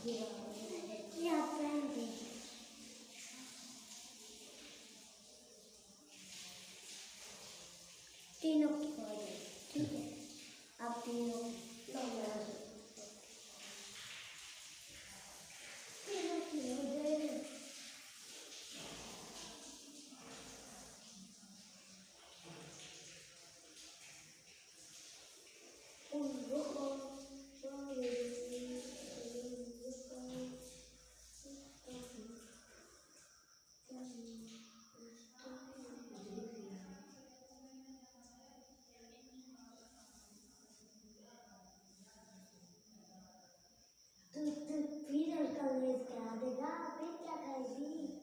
ये आप पहन दे। तीनों की हो जाए, ठीक है। आप तीनों तीनों की हो जाए। फिर कल कॉलेज करा देगा, फिर क्या करेगी?